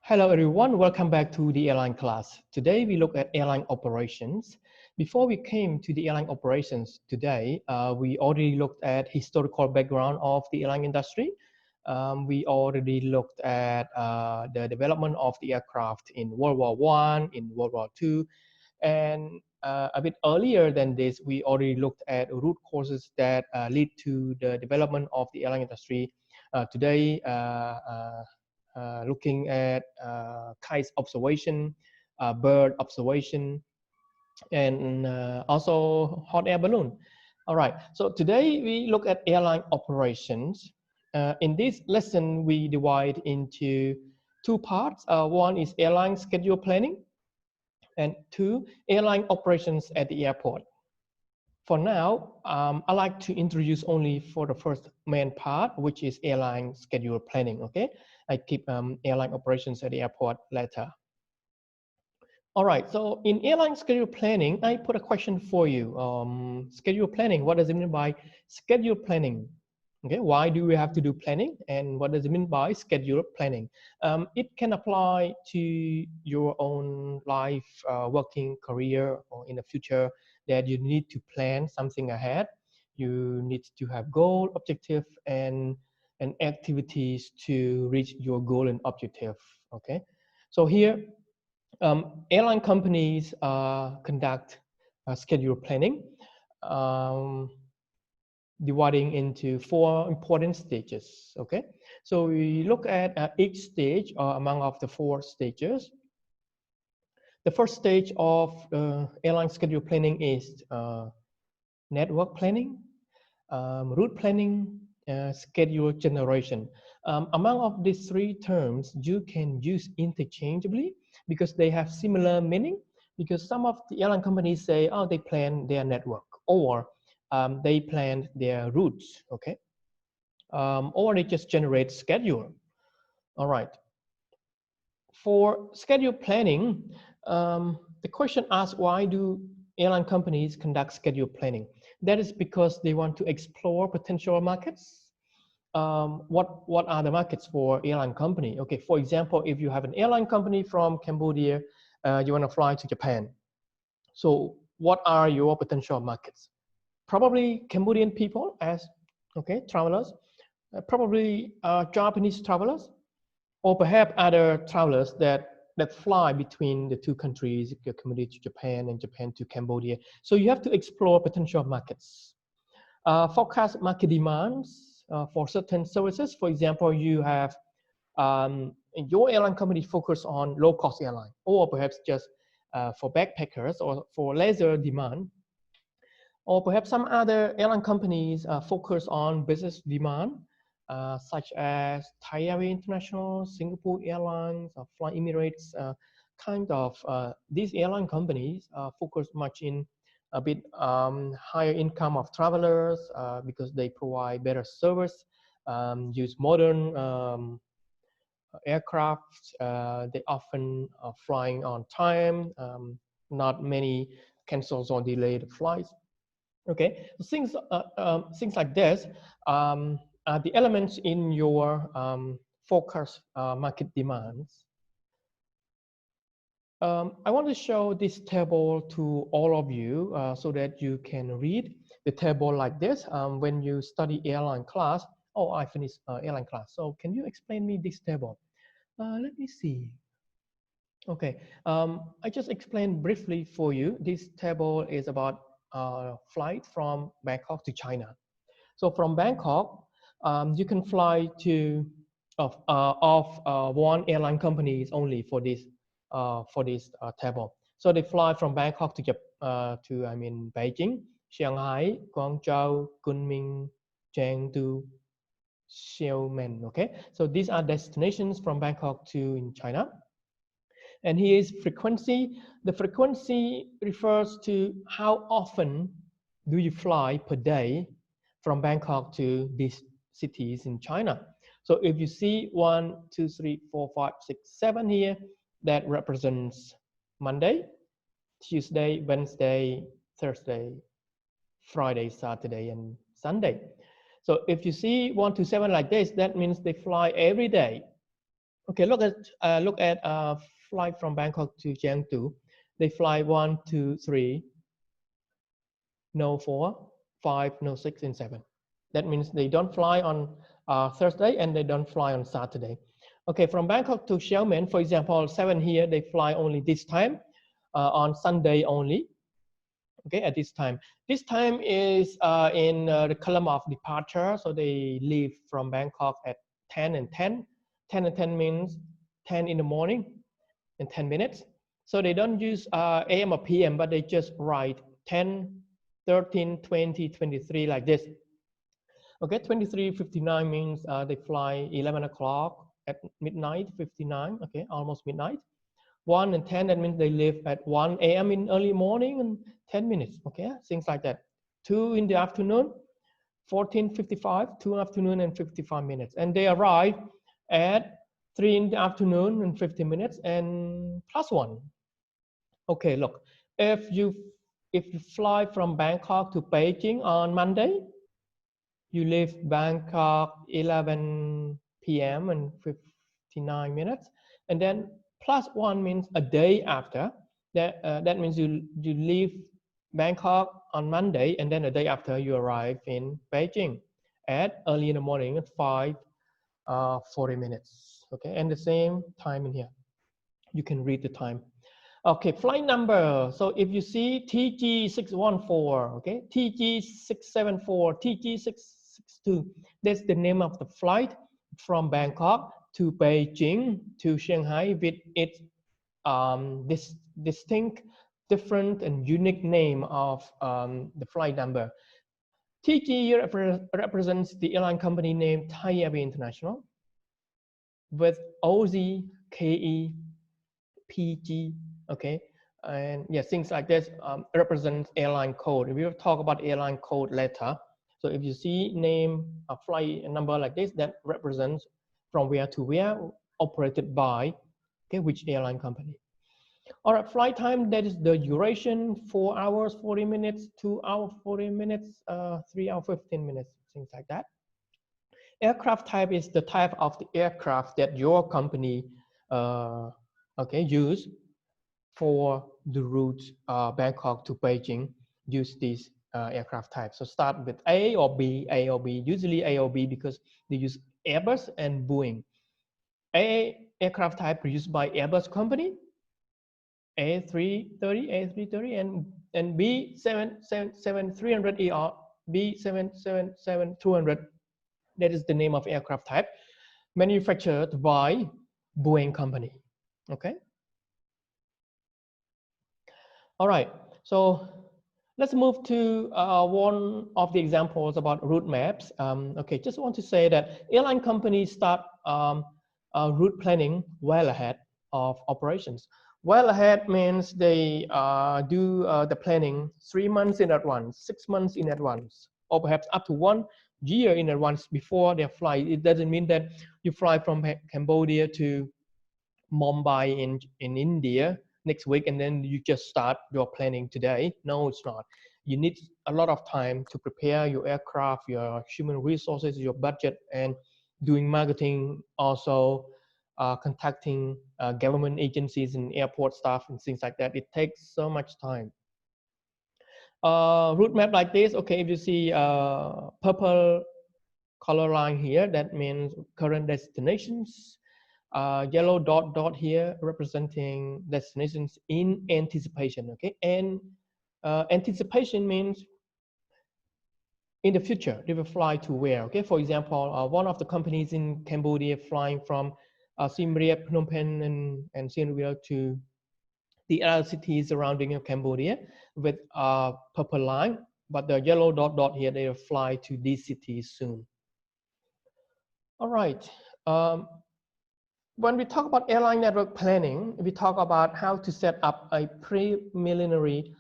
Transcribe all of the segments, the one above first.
Hello everyone, welcome back to the airline class. Today we look at airline operations. Before we came to the airline operations today, we already looked at historical background of the airline industry. We already looked at the development of the aircraft in World War I, in World War II, and a bit earlier than this, we already looked at root causes that lead to the development of the airline industry. Today, looking at kites observation, bird observation, and also hot air balloon. All right, so today we look at airline operations. In this lesson, we divide into two parts. One is airline schedule planning, and two, airline operations at the airport. For now, I like to introduce only for the first main part, which is airline schedule planning, okay? I keep airline operations at the airport later. All right, so in airline schedule planning, I put a question for you. Schedule planning, what does it mean by schedule planning? Okay, why do we have to do planning, and what does it mean by schedule planning? It can apply to your own life, working career, or in the future that you need to plan something ahead. You need to have goal, objective, and activities to reach your goal and objective. Okay, so here airline companies conduct schedule planning. Dividing into four important stages. Okay, so we look at each stage among of the four stages. The first stage of airline schedule planning is network planning, route planning, schedule generation. Among of these three terms, you can use interchangeably because they have similar meaning. Because some of the airline companies say, oh, they plan their network, or they plan their routes, okay? Or they just generate schedule. All right. For schedule planning, the question asks, why do airline companies conduct schedule planning? That is because they want to explore potential markets. What are the markets for airline company? Okay, for example, if you have an airline company from Cambodia, you want to fly to Japan. So what are your potential markets? Probably Cambodian people as travelers, probably Japanese travelers, or perhaps other travelers that fly between the two countries, Cambodia to Japan and Japan to Cambodia. So you have to explore potential markets. Forecast market demands for certain services. For example, you have your airline company focus on low-cost airline, or perhaps just for backpackers or for leisure demand. Or perhaps some other airline companies focus on business demand, such as Thai Airways International, Singapore Airlines, Fly Emirates. These airline companies focus much in a bit higher income of travelers because they provide better service, use modern aircraft. They often are flying on time, not many cancels or delayed flights. Okay, things like this are the elements in your forecast market demands. I want to show this table to all of you so that you can read the table like this when you study airline class. Oh, I finished airline class. So can you explain me this table? Let me see. Okay, I just explained briefly for you. This table is about flight from Bangkok to China. So from Bangkok, you can fly to one airline company only for this table. So they fly from Bangkok to Beijing, Shanghai, Guangzhou, Kunming, Chengdu, Xiamen. Okay, so these are destinations from Bangkok to in China. And here is frequency. The frequency refers to how often do you fly per day from Bangkok to these cities in China. So if you see 1, 2, 3, 4, 5, 6, 7 here, that represents Monday, Tuesday, Wednesday, Thursday, Friday, Saturday, and Sunday. So if you see 1 to 7 like this, that means they fly every day. Okay, look at flight from Bangkok to Jiangsu. They fly 1, 2, 3, no 4, 5, no 6, and 7. That means they don't fly on Thursday and they don't fly on Saturday. Okay, from Bangkok to Xiamen, for example, 7 here, they fly only this time on Sunday only. Okay, at this time. This time is in the column of departure. So they leave from Bangkok at 10 and 10. 10 and 10 means 10 in the morning in 10 minutes. So they don't use AM or PM, but they just write 10, 13, 20, 23 like this. Okay, 23:59 means they fly 11 o'clock at midnight, 59, okay, almost midnight. 1 and 10, that means they leave at 1 a.m. in early morning and 10 minutes, okay, things like that. 2 in the afternoon, 14:55, 2 afternoon and 55 minutes. And they arrive at 3 in the afternoon and 50 minutes and +1. Okay, look, if you fly from Bangkok to Beijing on Monday, you leave Bangkok 11 p.m. and 59 minutes, and then +1 means a day after. That means you leave Bangkok on Monday, and then a day after you arrive in Beijing at early in the morning at 5:40 minutes. Okay, and the same time in here. You can read the time. Okay, flight number. So if you see TG614, okay, TG674, TG662, that's the name of the flight from Bangkok to Beijing to Shanghai with its this distinct, different, and unique name of the flight number. TG represents the airline company name Thai Airways International with OZ, KE, PG, okay, and yeah, things like this represent airline code. We will talk about airline code later. So if you see name a flight number like this, that represents from where to where, operated by, okay, which airline company. All right, flight time, that is the duration, 4 hours 40 minutes, 2 hours 40 minutes, 3 hours 15 minutes, things like that. Aircraft type is the type of the aircraft that your company okay, use for the route Bangkok to Beijing. Use these aircraft types. So start with A or B, A or B. Usually A or B because they use Airbus and Boeing. A aircraft type produced by Airbus company, A330, A330, and B777-300ER, B777-200. That is the name of aircraft type, manufactured by Boeing company. Okay. All right. So let's move to one of the examples about route maps. Okay, just want to say that airline companies start route planning well ahead of operations. Well ahead means they do the planning 3 months in advance, 6 months in advance, or perhaps up to 1 year in advance before their flight. It doesn't mean that you fly from Cambodia to Mumbai in India next week and then you just start your planning today. No, it's not. You need a lot of time to prepare your aircraft, your human resources, your budget, and doing marketing, also contacting government agencies and airport staff and things like that. It takes so much time. Route map like this, okay, if you see purple color line here, that means current destinations. Yellow dot here representing destinations in anticipation, okay? And anticipation means in the future, they will fly to where, okay? For example, one of the companies in Cambodia flying from Siem Reap, Phnom Penh, and Siem Reap to the other cities surrounding Cambodia with a purple line, but the yellow dot here, they will fly to these cities soon. All right. When we talk about airline network planning, we talk about how to set up a preliminary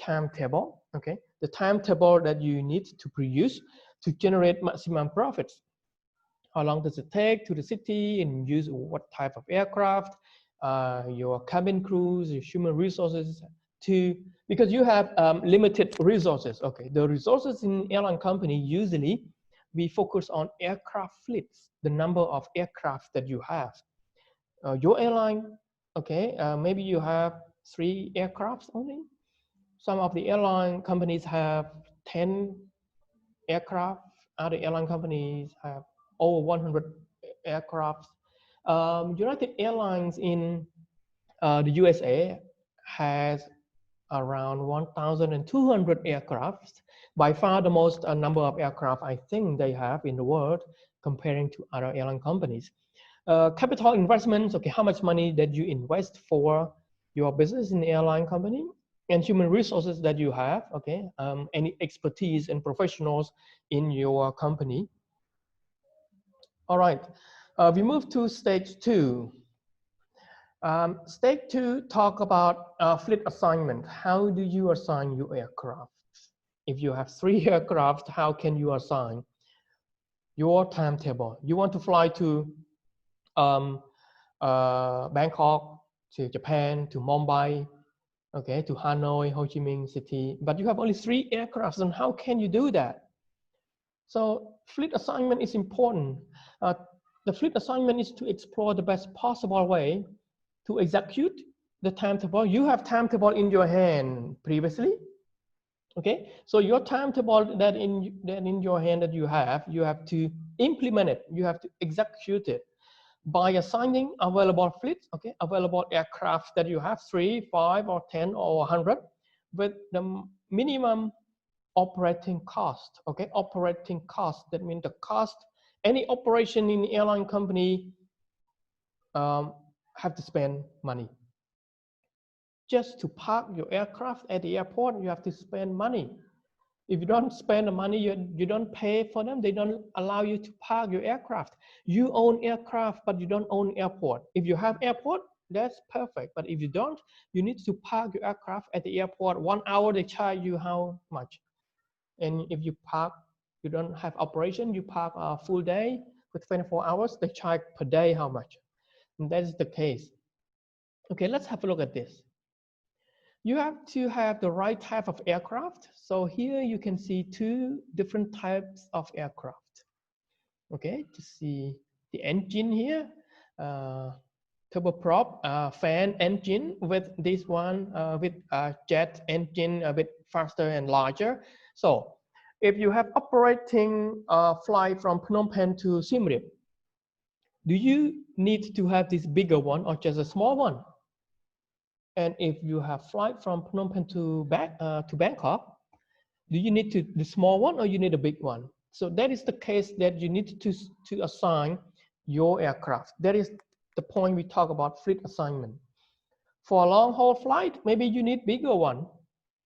timetable, okay? The timetable that you need to produce to generate maximum profits. How long does it take to the city and use what type of aircraft, your cabin crews, your human resources because you have limited resources, okay? The resources in airline company usually we focus on aircraft fleets, the number of aircraft that you have. Your airline, okay, maybe you have 3 aircrafts only. Some of the airline companies have 10 aircraft. Other airline companies have over 100 aircrafts. United Airlines in the USA has around 1,200 aircraft. By far the most number of aircraft I think they have in the world comparing to other airline companies. Capital investments, okay, how much money that you invest for your business in the airline company, and human resources that you have, okay, any expertise and professionals in your company. All right, we move to stage 2. Stage 2 talk about fleet assignment. How do you assign your aircraft? If you have 3 aircraft, how can you assign your timetable? You want to fly to Bangkok, to Japan, to Mumbai, okay, to Hanoi, Ho Chi Minh City, but you have only 3 aircraft, and how can you do that? So fleet assignment is important. The fleet assignment is to explore the best possible way to execute the timetable. You have timetable in your hand previously, okay? So your timetable that in your hand that you have to implement it. You have to execute it by assigning available fleets, okay, available aircraft that you have, 3, 5, or 10, or 100, with the minimum operating cost, okay, operating cost. That means the cost, any operation in the airline company have to spend money. Just to park your aircraft at the airport, you have to spend money. If you don't spend the money, you don't pay for them, they don't allow you to park your aircraft. You own aircraft, but you don't own airport. If you have airport, that's perfect. But if you don't, you need to park your aircraft at the airport. 1 hour, they charge you how much? And if you park, you don't have operation, you park a full day with 24 hours, they charge per day how much? And that is the case. Okay, let's have a look at this. You have to have the right type of aircraft. So here you can see 2 different types of aircraft. Okay, to see the engine here, turboprop fan engine with this one with a jet engine a bit faster and larger. So if you have operating flight from Phnom Penh to Siem Reap, do you need to have this bigger one or just a small one? And if you have flight from Phnom Penh to Bangkok, do you need the small one or you need a big one? So that is the case that you need to assign your aircraft. That is the point we talk about fleet assignment. For a long haul flight, maybe you need bigger one.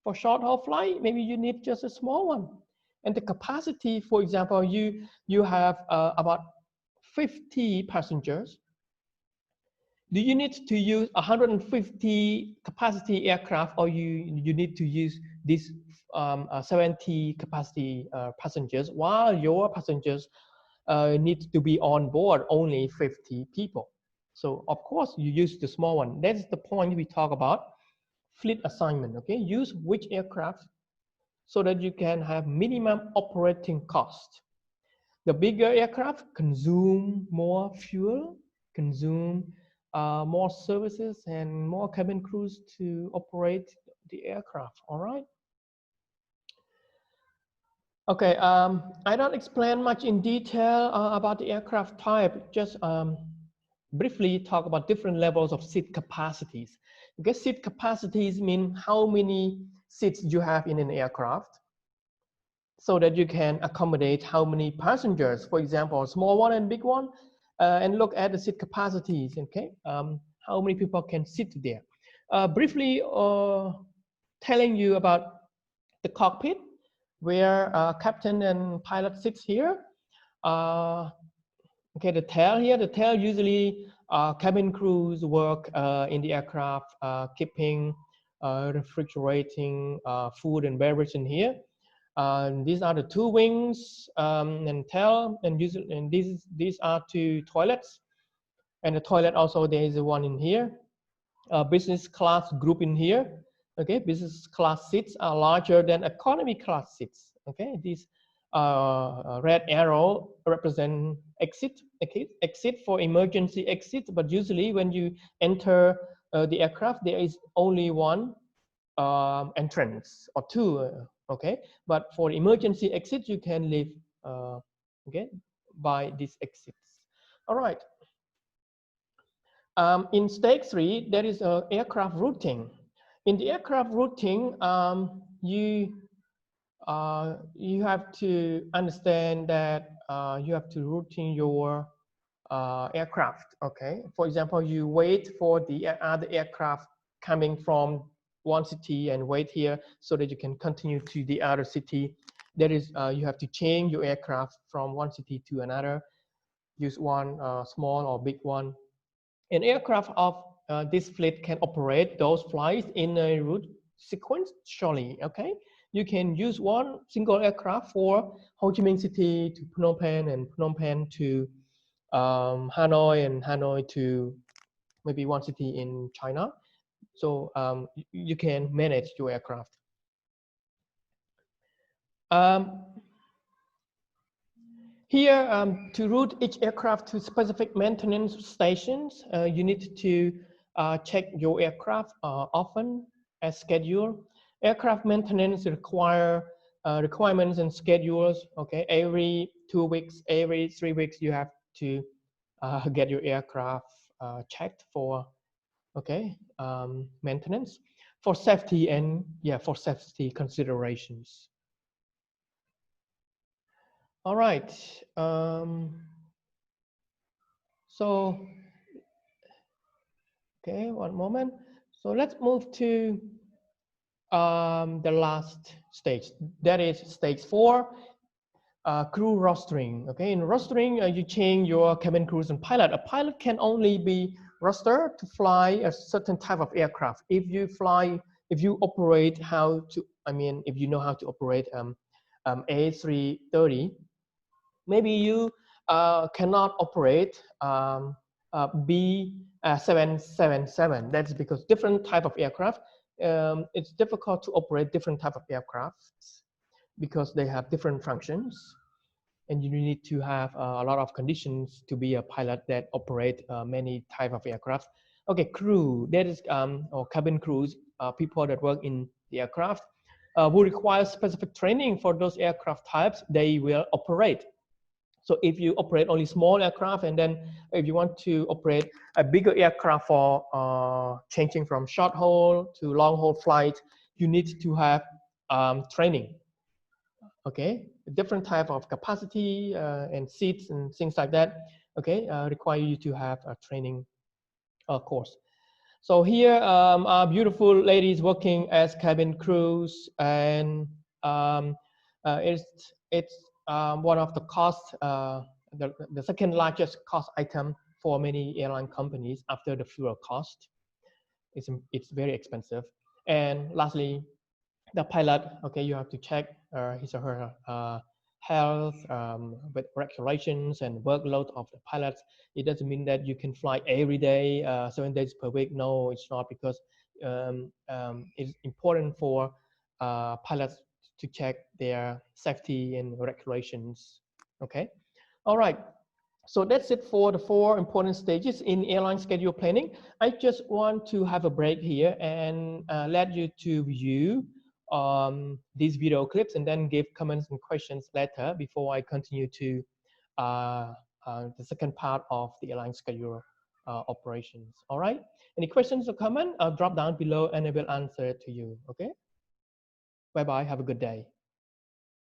For short haul flight, maybe you need just a small one. And the capacity, for example, you have about 50 passengers. Do you need to use 150 capacity aircraft, or you need to use this 70 capacity passengers, while your passengers need to be on board only 50 people? So of course you use the small one. That's the point we talk about fleet assignment. Okay, use which aircraft so that you can have minimum operating cost. The bigger aircraft consume more fuel, consume more services and more cabin crews to operate the aircraft. All right. Okay, I don't explain much in detail about the aircraft type, just briefly talk about different levels of seat capacities. Okay, seat capacities mean how many seats you have in an aircraft so that you can accommodate how many passengers, for example, small one and big one, and look at the seat capacities, okay? How many people can sit there. Briefly telling you about the cockpit, where captain and pilot sits here. Okay, the tail here, the tail usually cabin crews work in the aircraft, keeping, refrigerating food and beverage in here. These are the 2 wings and tail, and these are 2 toilets. And the toilet also, there is one in here. Business class group in here. Okay, business class seats are larger than economy class seats. Okay, these red arrow represent exit for emergency exit. But usually when you enter the aircraft, there is only one entrance or two. Okay, but for emergency exit, you can leave okay by these exits. All right. In stage 3, there is aircraft routing. In the aircraft routing, you have to understand that you have to routing your aircraft. Okay, for example, you wait for the other aircraft coming from one city and wait here so that you can continue to the other city. That is, you have to change your aircraft from one city to another. Use one small or big one. An aircraft of this fleet can operate those flights in a route sequence surely. Okay, you can use one single aircraft for Ho Chi Minh City to Phnom Penh and Phnom Penh to Hanoi and Hanoi to maybe one city in China. So you can manage your aircraft. Here, to route each aircraft to specific maintenance stations, you need to check your aircraft often as scheduled. Aircraft maintenance requirements and schedules. Okay, every 2 weeks, every 3 weeks, you have to get your aircraft checked for maintenance for safety and for safety considerations. All right. So, okay, one moment. So let's move to the last stage. That is stage 4, crew rostering. Okay, in rostering, you change your cabin crews and pilot. A pilot can only be rostered to fly a certain type of aircraft. If you operate if you know how to operate A330, maybe you cannot operate B777. That's because different type of aircraft, it's difficult to operate different type of aircraft because they have different functions. And you need to have a lot of conditions to be a pilot that operate many type of aircraft. Okay, crew, that is, or cabin crews, people that work in the aircraft, will require specific training for those aircraft types they will operate. So if you operate only small aircraft, and then if you want to operate a bigger aircraft for changing from short haul to long haul flight, you need to have training. Okay, different type of capacity and seats and things like that. Okay, require you to have a training course. So here are beautiful ladies working as cabin crews, and it's one of the cost, the second largest cost item for many airline companies after the fuel cost. It's very expensive. And lastly, the pilot, okay, you have to check his or her health with regulations and workload of the pilots. It doesn't mean that you can fly every day, 7 days per week. No, it's not, because it's important for pilots to check their safety and regulations. Okay, all right. So that's it for the 4 important stages in airline schedule planning. I just want to have a break here and let you to view these video clips and then give comments and questions later before I continue to the second part of the airline schedule operations. All right. Any questions or comment? Drop down below and I will answer to you. Okay. Bye bye. Have a good day.